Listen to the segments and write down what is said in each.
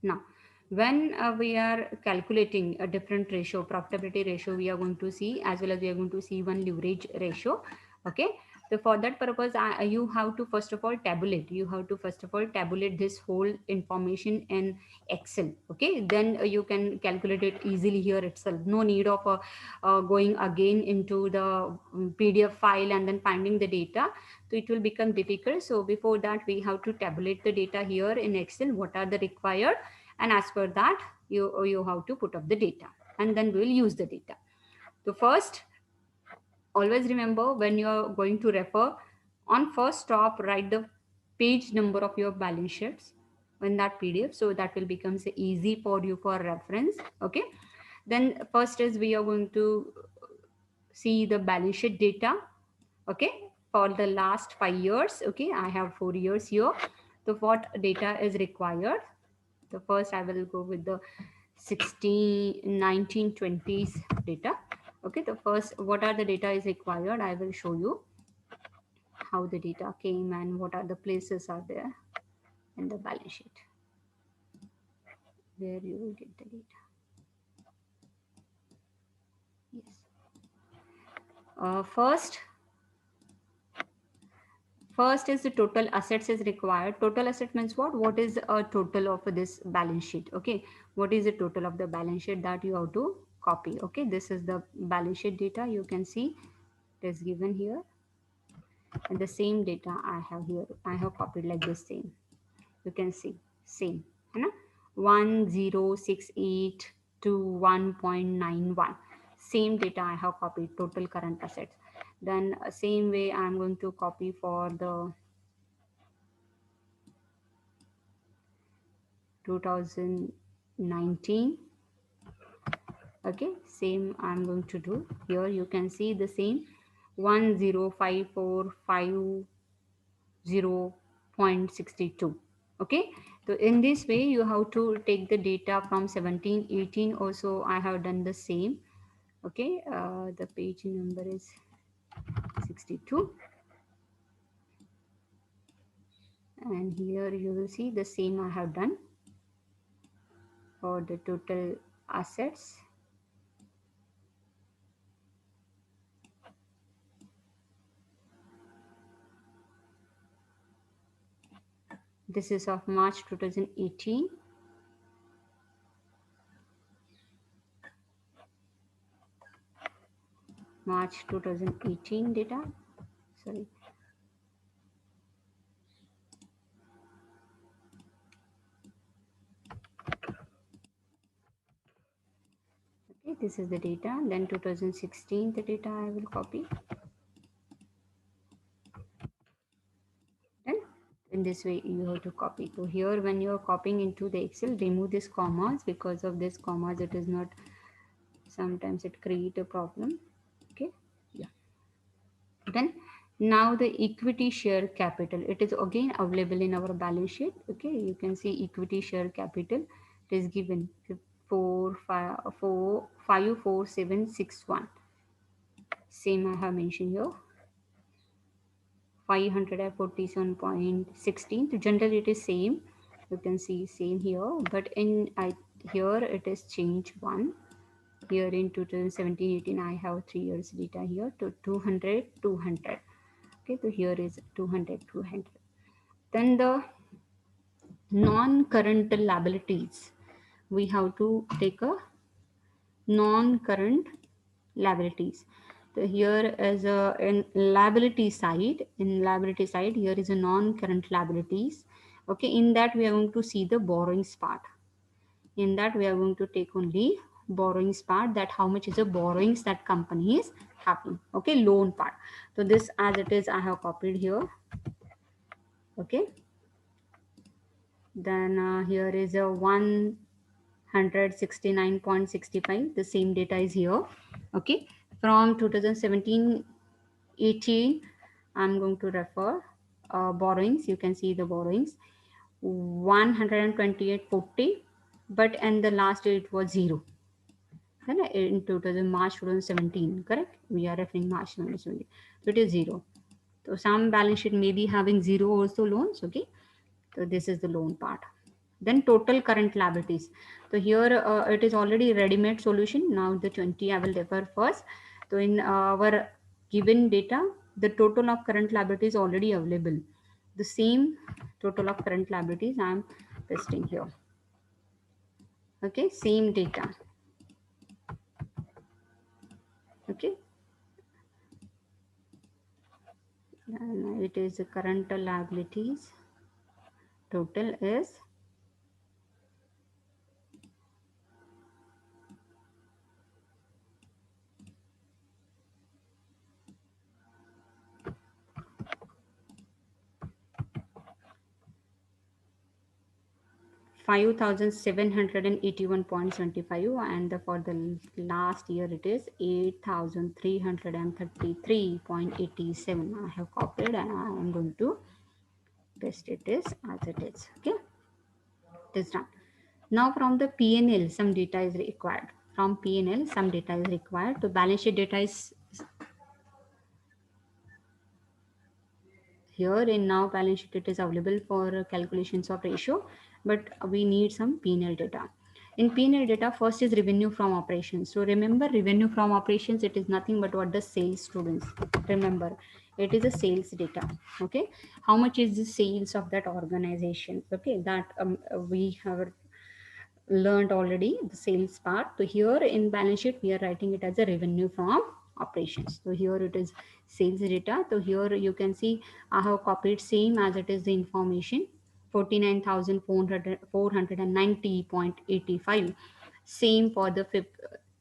Now, when we are calculating a different ratio, profitability ratio, we are going to see, as well as we are going to see one leverage ratio. Okay. So for that purpose, you have to first of all tabulate. You have to first of all tabulate this whole information in Excel. Okay. Then you can calculate it easily here itself. No need of going again into the PDF file and then finding the data. So it will become difficult. So before that, we have to tabulate the data here in Excel. What are the required? And as per that, you have to put up the data, and then we will use the data. So first, always remember, when you are going to refer, on first top write the page number of your balance sheets in that PDF, so that will become easy for you for reference. Okay. Then first is we are going to see the balance sheet data. Okay, for the last 5 years. Okay, I have 4 years here. So what data is required? The first I will go with the 16 1920s data. Okay, the first, what are the data is required, I will show you how the data came and what are the places are there in the balance sheet where you will get the data. Yes. First is the total assets is required. Total asset means what? What is a total of this balance sheet? Okay. What is the total of the balance sheet that you have to copy? Okay. This is the balance sheet data. You can see it is given here. And the same data I have here. I have copied like this same. You can see same. You know? 1068 to 1.91. Same data I have copied, total current assets. Then same way I'm going to copy for the 2019. Okay, same I'm going to do here. You can see the same 1054500.62. Okay, so in this way you have to take the data from 17 18 also. I have done the same. Okay, the page number is 62, and here you will see the same I have done for the total assets. This is of March 2018. March 2018 data. Sorry. Okay, this is the data. Then 2016 the data I will copy. Then in this way you have to copy. So here when you are copying into the Excel, remove this commas. Because of this commas, it is not, sometimes it create a problem. Okay, yeah. Then now the equity share capital, it is again available in our balance sheet. Okay, you can see equity share capital, it is given 54761. Same I have mentioned here, 547.16. So generally it is same, you can see same here, but in here it is change one. Here in 2017-18 I have 3 years data here to 200. Okay, so here is 200. Then the non-current liabilities, we have to take a non-current liabilities. So here is a in liability side. In liability side, here is a non-current liabilities. Okay, in that we are going to see the borrowings part. In that we are going to take only borrowings part, that how much is the borrowings that company is having. Okay, loan part. So this as it is I have copied here. Okay, then here is a 169.65. The same data is here. Okay, from 2017-18 I'm going to refer borrowings. You can see the borrowings 128.40, but and the last date it was 0. Then in 2000 March 2017, correct, we are referring March 2017, so it is 0. So some balance sheet may be having 0 also loans. Okay, so this is the loan part. Then total current liabilities. So here it is already ready-made solution. Now the 20 I will refer first. So in our given data, the total of current liabilities already available. The same total of current liabilities I am pasting here. Okay, same data. Okay, and it is the current liabilities total is 5,781.75, and for the last year it is 8,333.87. I have copied and I am going to paste it as it is. Okay, it is done. Now from the P&L some data is required. From P&L some data is required. To balance sheet data is here. In now balance sheet it is available for calculations of ratio, but we need some P&L data. In P&L data, first is revenue from operations. So remember, revenue from operations, it is nothing but what the sales, students. Remember, it is a sales data. Okay, how much is the sales of that organization? Okay, that we have learned already the sales part. So here in balance sheet we are writing it as a revenue from operations. So here it is sales data. So here you can see I have copied same as it is the information, 49,490.85. Same for the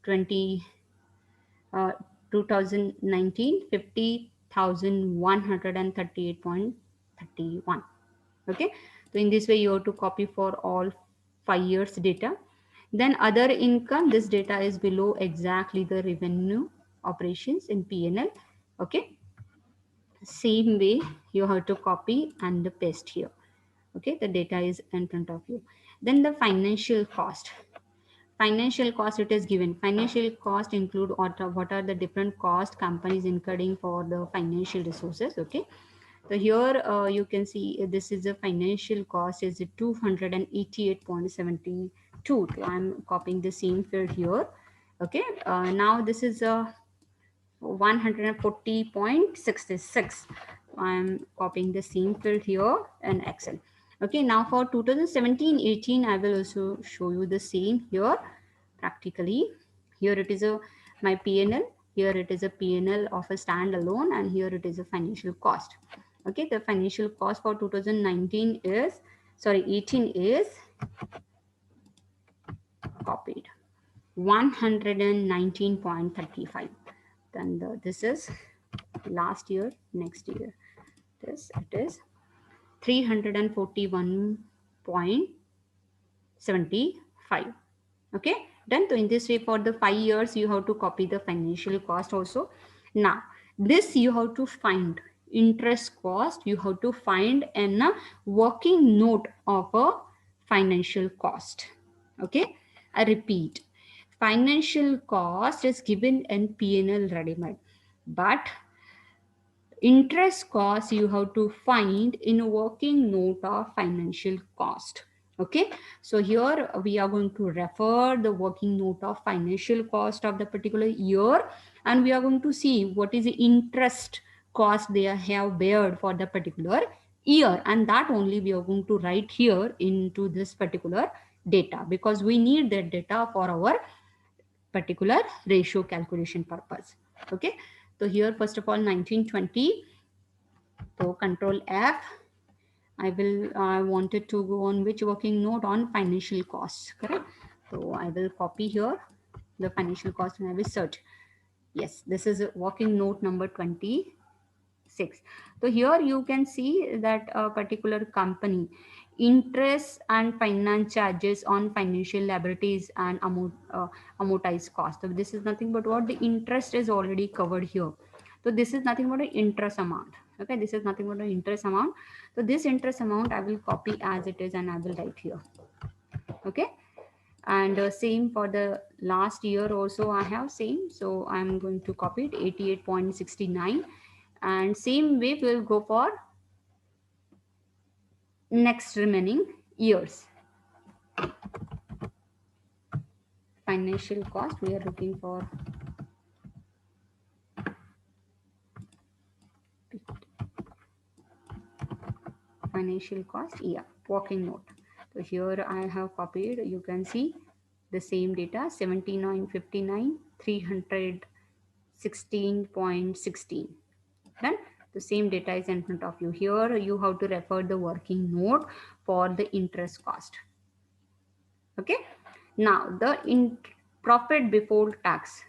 20 uh, 2019, 50,138.31. Okay, so in this way you have to copy for all 5 years data. Then other income, this data is below exactly the revenue operations in P&L. Okay, same way you have to copy and paste here. Okay, the data is in front of you. Then the financial cost. Financial cost, it is given. Financial cost include what are the different cost companies incurring for the financial resources. Okay, so here you can see this is the financial cost is 288.72. So I'm copying the same field here. Okay, now this is a 140.66. I'm copying the same field here in Excel. Okay, now for 2017-18, I will also show you the same here practically. Here it is a my P&L. Here it is a P&L of a standalone, and here it is a financial cost. Okay, the financial cost for 2019 is, sorry, 18 is copied 119.35. Then this is last year, next year. This it is 341.75. Okay, done. So in this way for the 5 years you have to copy the financial cost also. Now this you have to find interest cost, you have to find in a working note of a financial cost. Okay, I repeat, financial cost is given in P&L ready-made, but interest cost you have to find in a working note of financial cost. Okay, so here we are going to refer the working note of financial cost of the particular year, and we are going to see what is the interest cost they have bared for the particular year, and that only we are going to write here into this particular data, because we need that data for our particular ratio calculation purpose. Okay, so here first of all 1920. So control F. I wanted to go on which working note, on financial costs, correct? So I will copy here the financial cost and I will search. Yes, this is working note number 26. So here you can see that a particular company interest and finance charges on financial liabilities and amortized cost. So this is nothing but what the interest is already covered here. So this is nothing but an interest amount. Okay, this is nothing but an interest amount. So this interest amount I will copy as it is and I will write here. Okay, and same for the last year also I have same. So I'm going to copy it 88.69, and same way we'll go for next remaining years. financial cost, we are looking for financial cost, yeah, working note. So here I have copied, you can see the same data, 7959 316.16. Then the same data is in front of you. Here you have to refer the working note for the interest cost. Okay, now the profit before tax,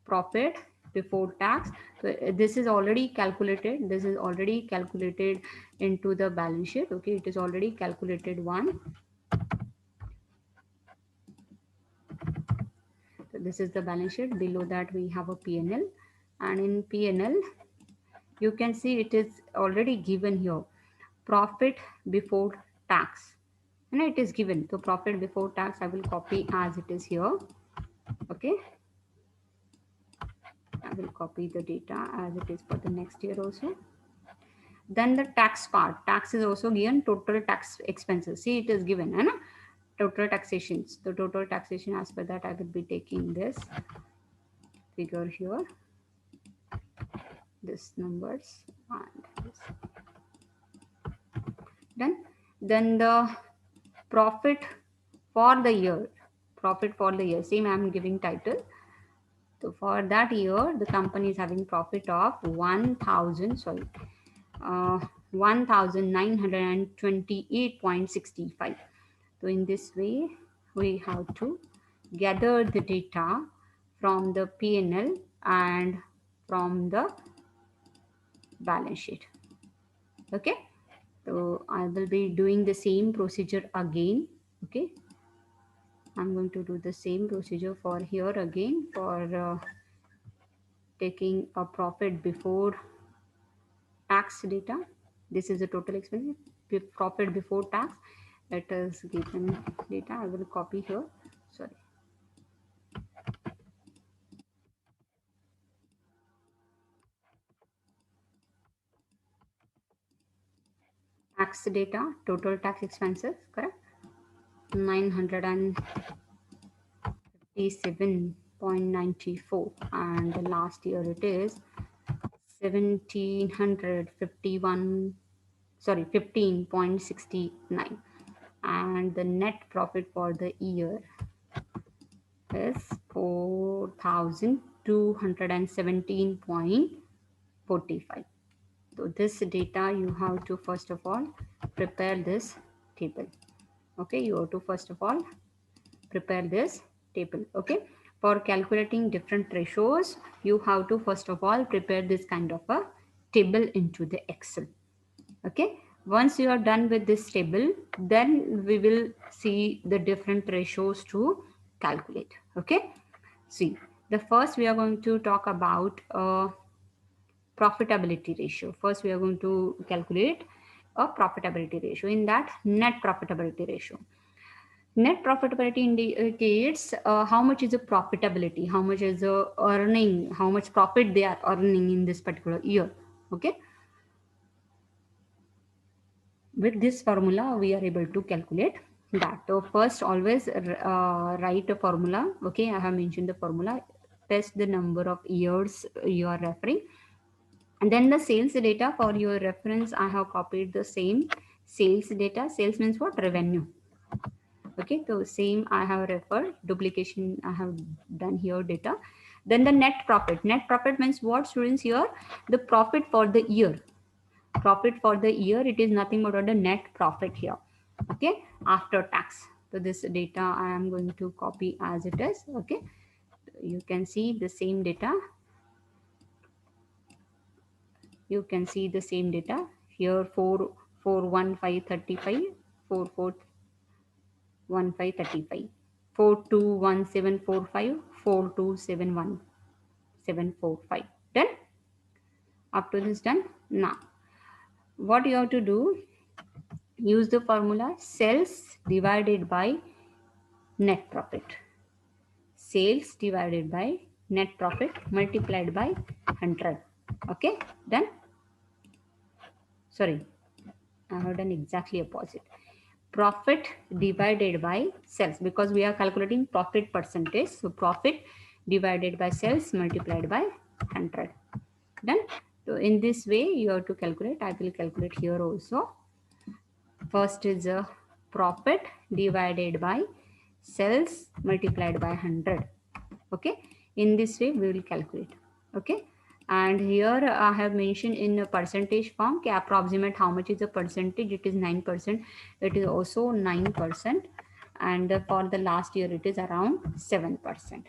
profit before tax. So this is already calculated, this is already calculated into the balance sheet. Okay, it is already calculated one. So this is the balance sheet. Below that we have a P&L, and in P&L you can see it is already given here, profit before tax, and it is given. So profit before tax I will copy as it is here. Okay, I will copy the data as it is for the next year also. Then the tax part, tax is also given, total tax expenses. See, it is given, and total taxations. The total taxation, as per that I will be taking this figure here, this numbers, and this. Then the profit for the year, profit for the year, same I am giving title. So for that year, the company is having profit of 1928.65. So in this way, we have to gather the data from the P&L and from the balance sheet. Okay, so I will be doing the same procedure again. Okay, I'm going to do the same procedure for here again for taking a profit before tax data. This is the total expense, profit before tax. It is given data. I will copy here. Sorry. Tax data, total tax expenses, correct? 957.94, and the last year it is 1751, sorry, 15.69, and the net profit for the year is 4217.45. So this data you have to first of all prepare this table. Okay, you have to first of all prepare this table. Okay, for calculating different ratios, you have to first of all prepare this kind of a table into the Excel. Okay, once you are done with this table, then we will see the different ratios to calculate. Okay, see, the first we are going to talk about profitability ratio. First we are going to calculate a profitability ratio. In that, net profitability ratio, net profitability indicates how much is the profitability, how much is the earning, how much profit they are earning in this particular year. Okay, with this formula we are able to calculate that. So first always write a formula. Okay, I have mentioned the formula. Test the number of years you are referring, and then the sales data. For your reference, I have copied the same sales data. Sales means what? Revenue. Okay, so same I have referred, duplication I have done here data. Then the net profit. Net profit means what, students? Here the profit for the year. Profit for the year, it is nothing but the net profit here. Okay, after tax. So this data I am going to copy as it is. Okay, you can see the same data. You can see the same data here. 441,535, 441,535, 421745, 4271,745. Done. Up to this done. Now what you have to do, use the formula sales divided by net profit. Sales divided by net profit multiplied by 100. Okay, done. Sorry, I have done exactly opposite. profit divided by sales, because we are calculating profit percentage. So profit divided by sales multiplied by 100. Done. So in this way you have to calculate. I will calculate here also. First is a profit divided by sales multiplied by 100. Okay, in this way we will calculate. Okay, and here I have mentioned in a percentage form, okay, approximate how much is the percentage. It is 9%. It is also 9%, and for the last year it is around 7%.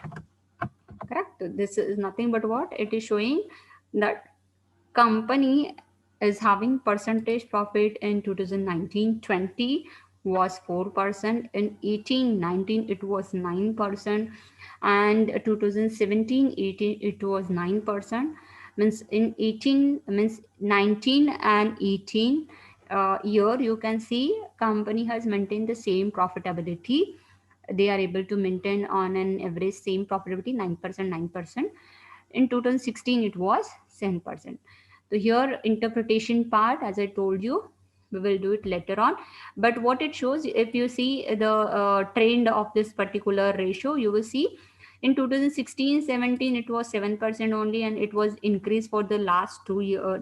Correct. This is nothing but what it is showing, that company is having percentage profit in 2019-20 was 4%, in 18-19 it was 9%, and 2017-18 it was 9%. Means in 18 means 19 and 18 year, you can see company has maintained the same profitability. They are able to maintain on an average same profitability, 9%, 9%. In 2016 it was 7%. So here interpretation part, as I told you, we will do it later on. But what it shows, if you see the trend of this particular ratio, you will see in 2016-17 it was 7% only, and it was increased for the last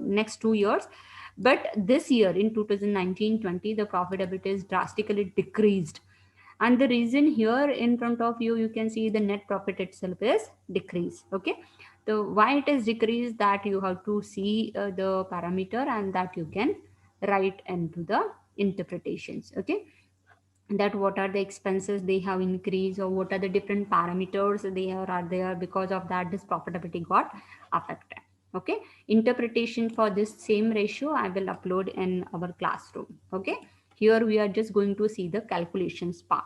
next 2 years. But this year in 2019-20 the profitability is drastically decreased, and the reason here in front of you, you can see the net profit itself is decreased. Okay, so why it is decreased, that you have to see the parameter, and that you can write into the interpretations. Okay, that what are the expenses they have increased, or what are the different parameters they are there, because of that this profitability got affected. Okay, interpretation for this same ratio I will upload in our classroom. Okay, here we are just going to see the calculations part.